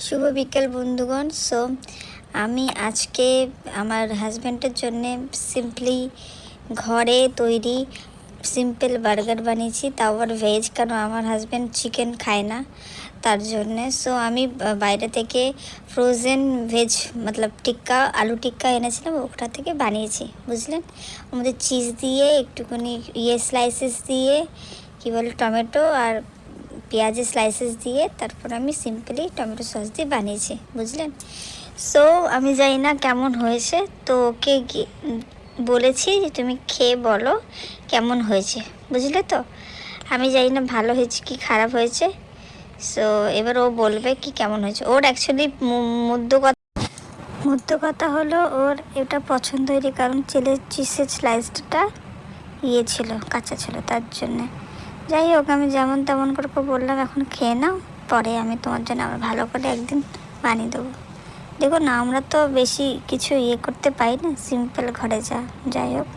শুভ বিকেল বন্ধুগণ। সো আমি আজকে আমার হাজব্যান্ডের জন্যে সিম্পলি ঘরে তৈরি সিম্পল বার্গার বানিয়েছি, তাও আবার ভেজ, কারণ আমার হাজব্যান্ড চিকেন খায় না তার জন্যে। সো আমি বাইরে থেকে ফ্রোজেন ভেজ মতলব টিক্কা, আলু টিক্কা এনেছিলাম, ওটা থেকে বানিয়েছি, বুঝলেন। আমাদের চিজ দিয়ে একটুখানি স্লাইসেস দিয়ে কী বলে টমেটো আর পেঁয়াজের স্লাইসেস দিয়ে তারপর আমি সিম্পলি টমেটো সস দিয়ে বানিয়েছি, বুঝলেন। সো আমি জানি না কেমন হয়েছে, তো ওকে বলেছি যে তুমি খেয়ে বলো কেমন হয়েছে, বুঝলে তো। আমি জানি না ভালো হয়েছে কি খারাপ হয়েছে। সো এবার ও বলবে কি কেমন হয়েছে। ওর অ্যাকচুয়ালি মধ্য কথা হলো ওর এটা পছন্দ হয়নি, কারণ চিজের স্লাইসটা ছিল, কাঁচা ছিল, তার জন্যে। যাই হোক, আমি যেমন তেমন করে বললাম এখন খেয়ে নাও, পরে আমি তোমার জন্য আবার ভালো করে একদিন বানিয়ে দেবো। দেখো না, আমরা তো বেশি কিছু করতে পারি না, সিম্পল ঘরে যাই হোক।